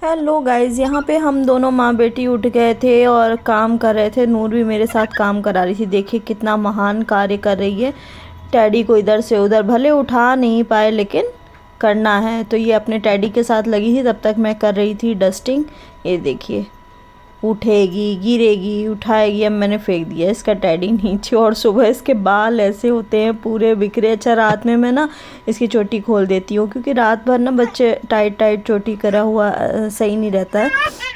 Hello guys, यहाँ पे हम दोनों माँ बेटी उठ गए थे और काम कर रहे थे। नूर भी मेरे साथ काम करा रही थी। देखिए कितना महान कार्य कर रही है। टैडी को इधर से उधर भले उठा नहीं पाए, लेकिन करना है तो ये अपने टैडी के साथ लगी थी। तब तक मैं कर रही थी डस्टिंग। ये देखिए, उठेगी, गिरेगी, उठाएगी। अब मैंने फेंक दिया इसका टैडी नीचे। और सुबह इसके बाल ऐसे होते हैं पूरे बिखरे। अच्छा, रात में मैं ना इसकी चोटी खोल देती हूँ, क्योंकि रात भर ना बच्चे टाइट टाइट चोटी करा हुआ सही नहीं रहता है।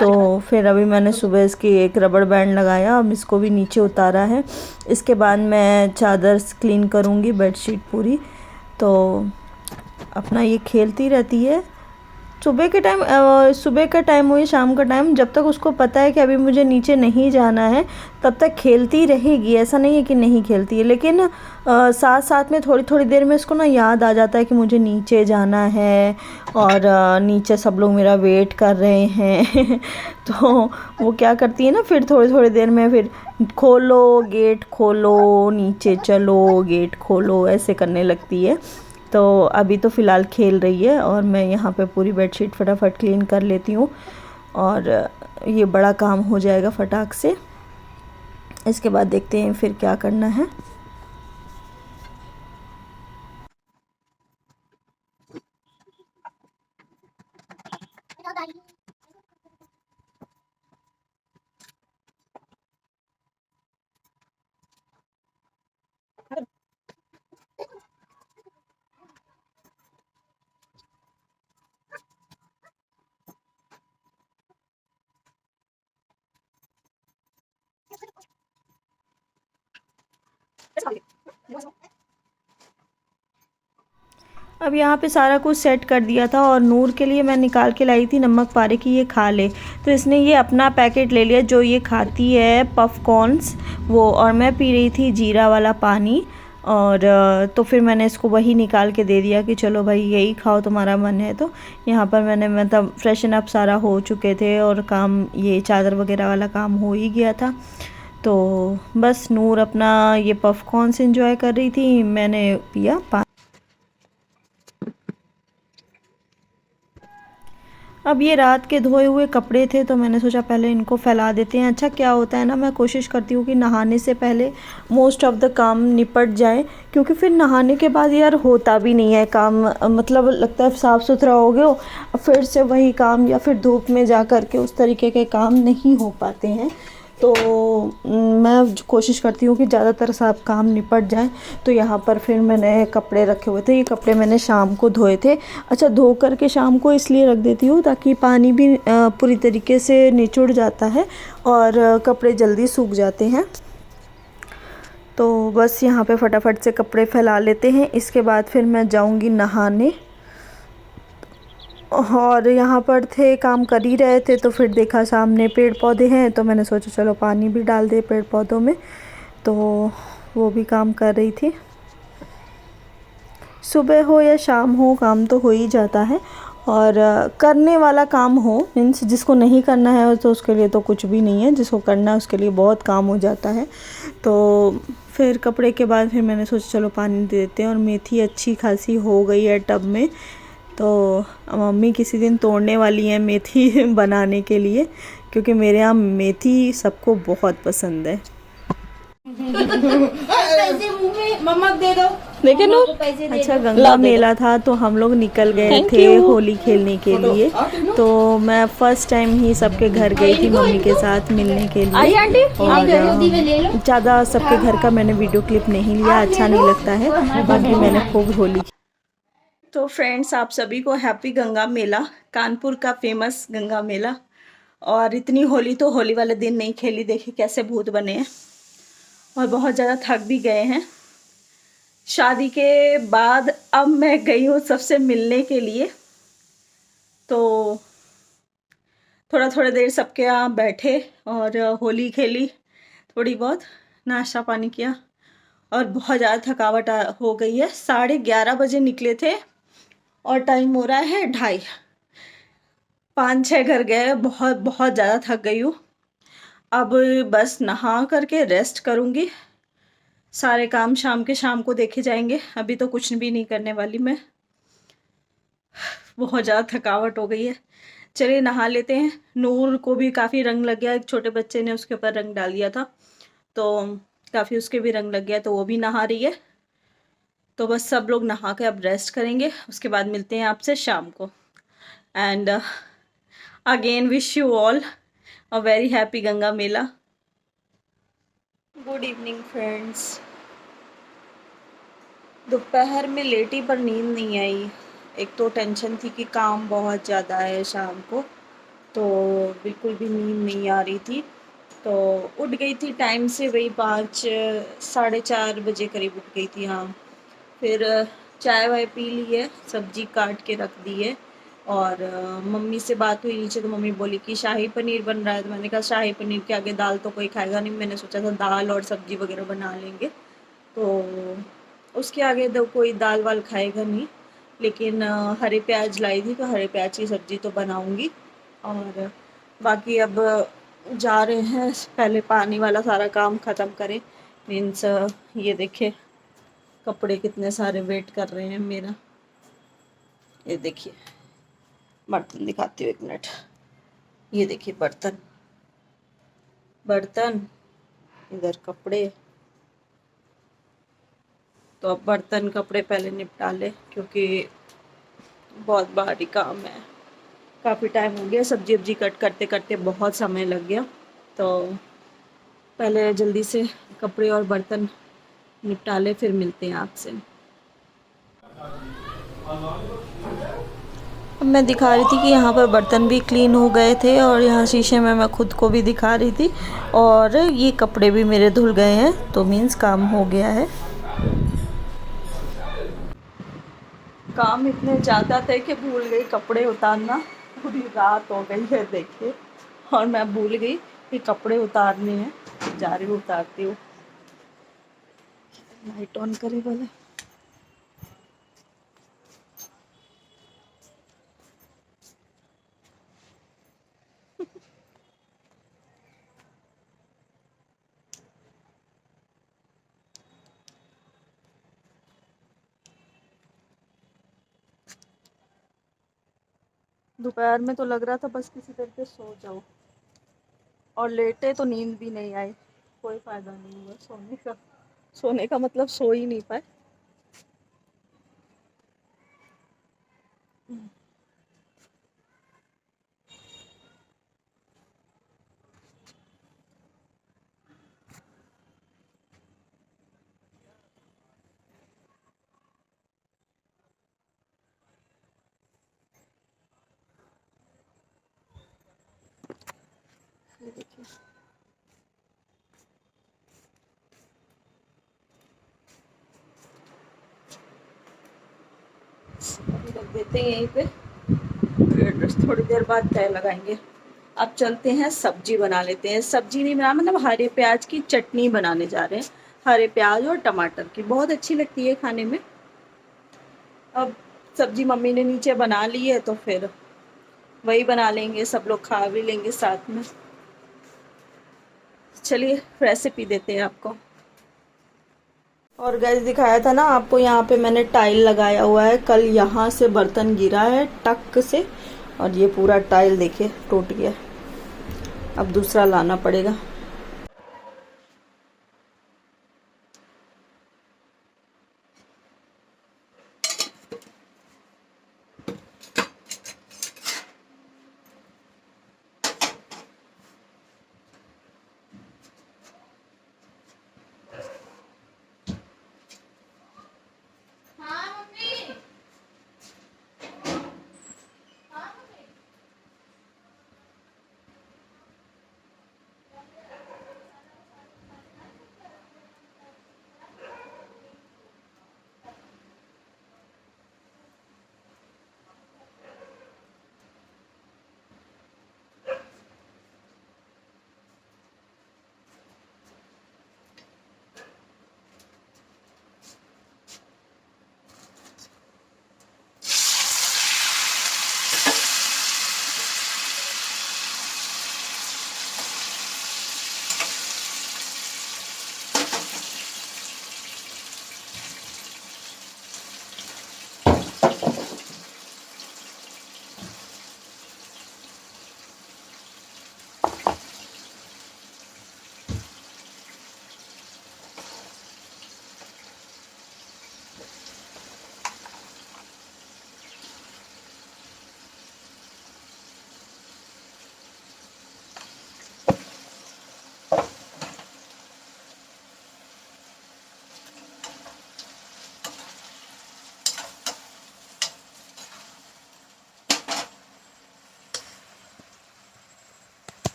तो फिर अभी मैंने सुबह इसकी एक रबड़ बैंड लगाया। अब इसको भी नीचे उतारा है। इसके बाद मैं चादर क्लीन करूँगी, बेडशीट पूरी। तो अपना ये खेलती रहती है। सुबह का टाइम हो या शाम का टाइम, जब तक उसको पता है कि अभी मुझे नीचे नहीं जाना है, तब तक खेलती रहेगी। ऐसा नहीं है कि नहीं खेलती है, लेकिन साथ साथ में थोड़ी थोड़ी देर में इसको ना याद आ जाता है कि मुझे नीचे जाना है और नीचे सब लोग मेरा वेट कर रहे हैं। तो वो क्या करती है ना, फिर थोड़ी थोड़ी देर में फिर खोलो गेट, खोलो, नीचे चलो, गेट खोलो, ऐसे करने लगती है। तो अभी तो फ़िलहाल खेल रही है और मैं यहाँ पे पूरी बेडशीट फटाफट क्लीन कर लेती हूँ और ये बड़ा काम हो जाएगा फटाक से। इसके बाद देखते हैं फिर क्या करना है। अब यहाँ पे सारा कुछ सेट कर दिया था और नूर के लिए मैं निकाल के लाई थी नमक पारे की, ये खा ले। तो इसने ये अपना पैकेट ले लिया जो ये खाती है, पफ कॉर्न्स वो, और मैं पी रही थी जीरा वाला पानी। और तो फिर मैंने इसको वही निकाल के दे दिया कि चलो भाई यही खाओ, तुम्हारा मन है तो। यहाँ पर मैंने मतलब फ्रेशन अप सारा हो चुके थे और काम ये चादर वगैरह वाला काम हो ही गया था। तो बस नूर अपना ये पफ कॉर्न्स एंजॉय कर रही थी, मैंने पिया पानी। अब ये रात के धोए हुए कपड़े थे तो मैंने सोचा पहले इनको फैला देते हैं। अच्छा, क्या होता है ना, मैं कोशिश करती हूँ कि नहाने से पहले मोस्ट ऑफ़ द काम निपट जाए, क्योंकि फिर नहाने के बाद यार होता भी नहीं है काम। मतलब लगता है साफ़ सुथरा हो गया, फिर से वही काम, या फिर धूप में जा कर के उस तरीके के काम नहीं हो पाते हैं। तो मैं कोशिश करती हूँ कि ज़्यादातर सब काम निपट जाए। तो यहाँ पर फिर मैंने कपड़े रखे हुए थे। ये कपड़े मैंने शाम को धोए थे। अच्छा, धो कर के शाम को इसलिए रख देती हूँ ताकि पानी भी पूरी तरीके से निचुड़ जाता है और कपड़े जल्दी सूख जाते हैं। तो बस यहाँ पे फटाफट से कपड़े फैला लेते हैं। इसके बाद फिर मैं जाऊँगी नहाने। और यहाँ पर थे, काम कर ही रहे थे, तो फिर देखा सामने पेड़ पौधे हैं, तो मैंने सोचा चलो पानी भी डाल दे पेड़ पौधों में। तो वो भी काम कर रही थी। सुबह हो या शाम हो, काम तो हो ही जाता है। और करने वाला काम हो, मीन्स जिसको नहीं करना है तो उसके लिए तो कुछ भी नहीं है, जिसको करना है उसके लिए बहुत काम हो जाता है। तो फिर कपड़े के बाद फिर मैंने सोचा चलो पानी दे देते हैं। और मेथी अच्छी खासी हो गई है टब में। तो मम्मी किसी दिन तोड़ने वाली हैं मेथी बनाने के लिए, क्योंकि मेरे यहाँ मेथी सबको बहुत पसंद है। पैसे मुंह में मम्मा दे दो। लेकिन मम्मा को पैसे दे अच्छा, दो। गंगा मेला था तो हम लोग निकल गए थे होली खेलने के लिए। तो मैं फ़र्स्ट टाइम ही सबके घर गई थी मम्मी के साथ मिलने के लिए। और ज़्यादा सबके घर का मैंने वीडियो क्लिप नहीं लिया, अच्छा नहीं लगता है। बाकी मैंने खूब होली। तो फ्रेंड्स, आप सभी को हैप्पी गंगा मेला, कानपुर का फेमस गंगा मेला। और इतनी होली तो होली वाले दिन नहीं खेली, देखिए कैसे भूत बने हैं और बहुत ज़्यादा थक भी गए हैं। शादी के बाद अब मैं गई हूँ सबसे मिलने के लिए। तो थोड़ा थोड़ा देर सबके यहाँ बैठे और होली खेली, थोड़ी बहुत नाश्ता पानी किया। और बहुत ज़्यादा थकावट हो गई है। 11:30 बजे निकले थे और टाइम हो रहा है 2:30। 5-6 घर गए, बहुत बहुत ज़्यादा थक गई हूँ। अब बस नहा करके रेस्ट करूँगी। सारे काम शाम को देखे जाएंगे, अभी तो कुछ भी नहीं करने वाली मैं। बहुत ज़्यादा थकावट हो गई है। चलिए नहा लेते हैं। नूर को भी काफ़ी रंग लग गया, एक छोटे बच्चे ने उसके ऊपर रंग डाल दिया था तो काफ़ी उसके भी रंग लग गया, तो वो भी नहा रही है। तो बस सब लोग नहा के अब रेस्ट करेंगे, उसके बाद मिलते हैं आपसे शाम को। And again wish you all a very happy Ganga Mela. Good evening friends. दोपहर में लेटी पर नींद नहीं आई। एक तो टेंशन थी कि काम बहुत ज़्यादा है शाम को, तो बिल्कुल भी नींद नहीं आ रही थी। तो उठ गई थी टाइम से, वही 5 साढ़े 4 बजे करीब उठ गई थी। हाँ, फिर चाय वाय पी ली है, सब्जी काट के रख दी है। और मम्मी से बात हुई नीचे, तो मम्मी बोली कि शाही पनीर बन रहा है। तो मैंने कहा शाही पनीर के आगे दाल तो कोई खाएगा नहीं, मैंने सोचा था दाल और सब्जी वगैरह बना लेंगे, तो उसके आगे तो कोई दाल वाल खाएगा नहीं। लेकिन हरे प्याज लाई थी, तो हरे प्याज की सब्ज़ी तो बनाऊंगी। और बाकी अब जा रहे हैं, पहले पानी वाला सारा काम ख़त्म करें। मीन्स ये देखिए कपड़े कितने सारे वेट कर रहे हैं मेरा। ये देखिए बर्तन दिखाती हूँ, एक मिनट। ये देखिए बर्तन बर्तन, इधर कपड़े। तो अब बर्तन कपड़े पहले निपटा ले, क्योंकि बहुत भारी काम है। काफ़ी टाइम हो गया, सब्जी वब्जी कट करते करते बहुत समय लग गया। तो पहले जल्दी से कपड़े और बर्तन निपटा ले, फिर मिलते हैं आपसे। अब मैं दिखा रही थी कि यहाँ पर बर्तन भी क्लीन हो गए थे, और यहाँ शीशे में मैं खुद को भी दिखा रही थी, और ये कपड़े भी मेरे धुल गए हैं, तो मीन्स काम हो गया है। काम इतने ज़्यादा थे कि भूल गई कपड़े उतारना। पूरी रात हो गई है देखिए, और मैं भूल गई कि कपड़े उतारने हैं। जा रही हूँ, उतारती हूँ। लाइट ऑन करे बोले। दोपहर में तो लग रहा था बस किसी तरह से सो जाओ, और लेटे तो नींद भी नहीं आई। कोई फायदा नहीं हुआ सोने का। सोने का मतलब सो ही नहीं पाए। ये देखिए, अभी रख देते हैं यहीं पे, फिर थोड़ी देर बाद तय लगाएंगे। अब चलते हैं, सब्जी बना लेते हैं। सब्जी नहीं बना, मतलब हरे प्याज की चटनी बनाने जा रहे हैं। हरे प्याज और टमाटर की, बहुत अच्छी लगती है खाने में। अब सब्जी मम्मी ने नीचे बना ली है, तो फिर वही बना लेंगे, सब लोग खा भी लेंगे साथ में। चलिए रेसिपी देते हैं आपको। और गैस दिखाया था ना आपको, यहाँ पे मैंने टाइल लगाया हुआ है। कल यहाँ से बर्तन गिरा है टक से, और ये पूरा टाइल देखिए टूट गया। अब दूसरा लाना पड़ेगा।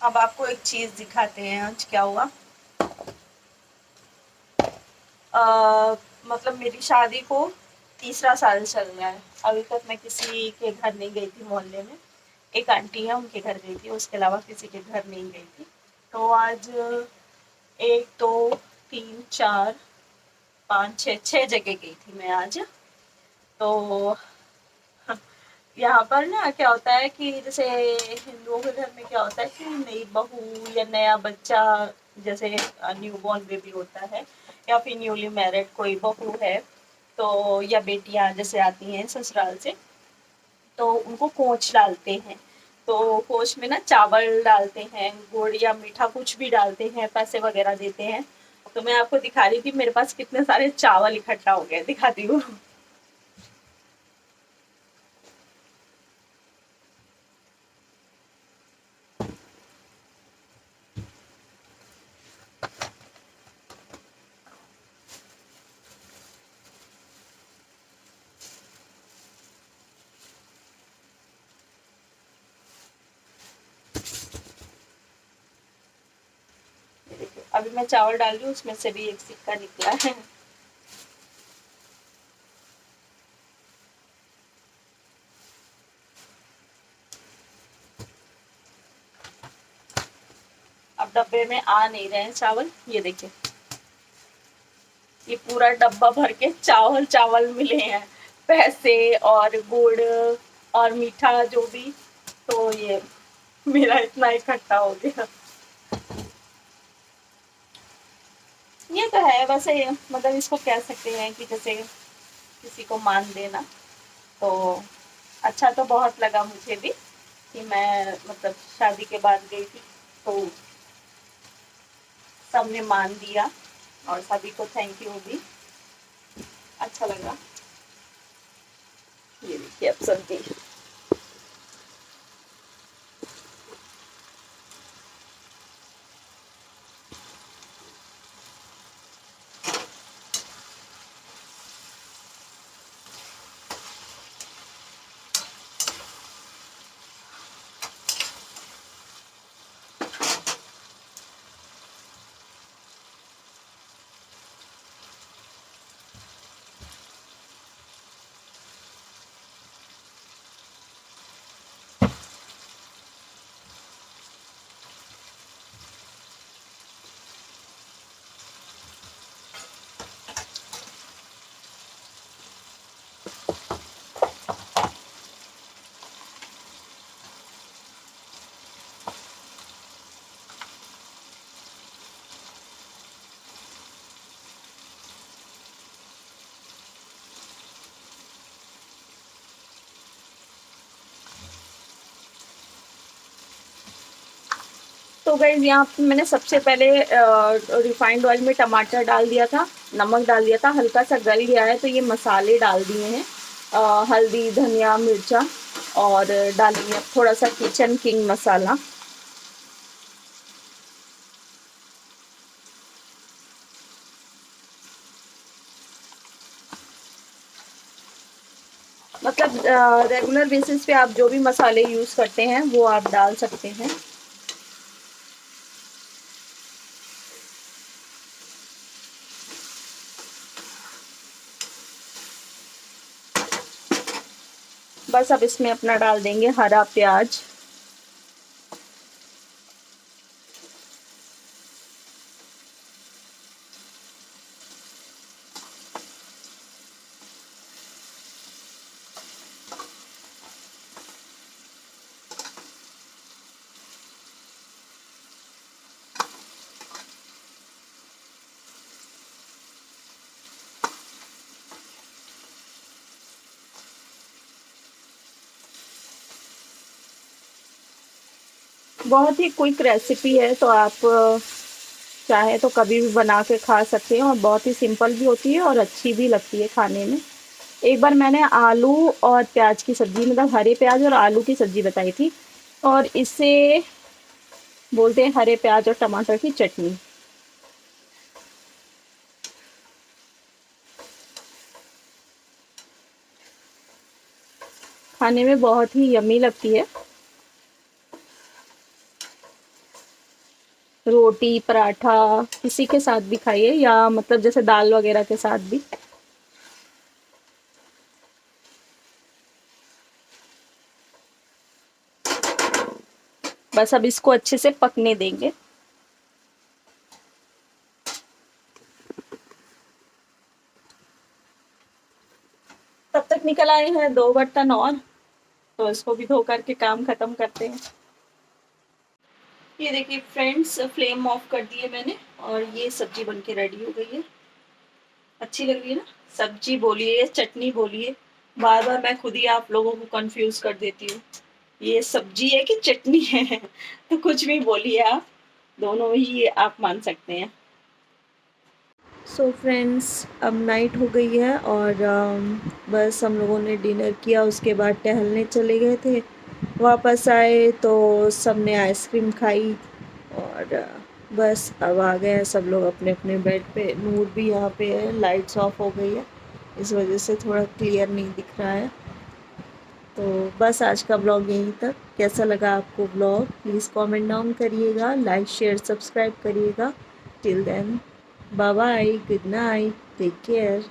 अब आपको एक चीज दिखाते हैं आज क्या हुआ। मतलब मेरी शादी को तीसरा साल चल रहा है। अभी तक मैं किसी के घर नहीं गई थी मोहल्ले में। एक आंटी है उनके घर गई थी, उसके अलावा किसी के घर नहीं गई थी। तो आज एक दो तीन चार पाँच छः छः जगह गई थी मैं आज। तो यहाँ पर ना क्या होता है कि जैसे हिंदुओं के घर में क्या होता है कि नई बहू या नया बच्चा, जैसे न्यू बॉर्न बेबी होता है या फिर न्यूली मैरिड कोई बहू है, तो या बेटियां जैसे आती हैं ससुराल से, तो उनको कोंच डालते हैं। तो कोंच में ना चावल डालते हैं, गुड़ या मीठा कुछ भी डालते हैं, पैसे वगैरह देते हैं। तो मैं आपको दिखा रही थी मेरे पास कितने सारे चावल इकट्ठा हो गए, दिखाती हूँ। अभी मैं चावल डाल रही हूँ, उसमें से भी एक सिक्का निकला है। अब डब्बे में आ नहीं रहे हैं चावल, ये देखिए, ये पूरा डब्बा भर के चावल चावल मिले हैं, पैसे और गुड़ और मीठा जो भी। तो ये मेरा इतना इकट्ठा हो गया। ये तो है वैसे, मतलब इसको कह सकते हैं कि जैसे किसी को मान देना। तो अच्छा तो बहुत लगा मुझे भी कि मैं मतलब शादी के बाद गई थी, तो सबने मान दिया और सभी को थैंक यू भी, अच्छा लगा। ये देखिए अब सब्जी। तो गाइस यहाँ पे मैंने सबसे पहले रिफाइंड ऑयल में टमाटर डाल दिया था, नमक डाल दिया था, हल्का सा गल गया है तो ये मसाले डाल दिए हैं, हल्दी धनिया मिर्चा, और डालेंगे थोड़ा सा किचन किंग मसाला। मतलब रेगुलर बेसिस पे आप जो भी मसाले यूज़ करते हैं वो आप डाल सकते हैं। बस अब इसमें अपना डाल देंगे हरा प्याज, बहुत ही क्विक रेसिपी है, तो आप चाहे तो कभी भी बना के खा सकते हैं और बहुत ही सिंपल भी होती है और अच्छी भी लगती है खाने में। एक बार मैंने आलू और प्याज की सब्जी, मतलब हरे प्याज और आलू की सब्जी बताई थी, और इसे बोलते हैं हरे प्याज और टमाटर की चटनी। खाने में बहुत ही यम्मी लगती है। रोटी पराठा किसी के साथ भी खाइए, या मतलब जैसे दाल वगैरह के साथ भी। बस अब इसको अच्छे से पकने देंगे। तब तक निकल आए हैं 2 बर्तन और, तो इसको भी धो करके काम खत्म करते हैं। ये देखिए फ्रेंड्स, फ्लेम ऑफ कर दिए मैंने और ये सब्जी बनके रेडी हो गई है। अच्छी लग रही है ना? सब्जी बोलिए या चटनी बोलिए, बार बार मैं खुद ही आप लोगों को कंफ्यूज कर देती हूँ। ये सब्जी है कि चटनी है तो कुछ भी बोलिए आप, दोनों ही आप मान सकते हैं। सो फ्रेंड्स, अब नाइट हो गई है और बस हम लोगों ने डिनर किया, उसके बाद टहलने चले गए थे। वापस आए तो सब ने आइसक्रीम खाई और बस अब आ गए हैं सब लोग अपने अपने बेड पे। नूर भी यहाँ पे है, लाइट्स ऑफ हो गई है इस वजह से थोड़ा क्लियर नहीं दिख रहा है। तो बस आज का ब्लॉग यहीं तक। कैसा लगा आपको ब्लॉग, प्लीज़ कमेंट डाउन करिएगा, लाइक शेयर सब्सक्राइब करिएगा। Till then, bye bye, good night, take care.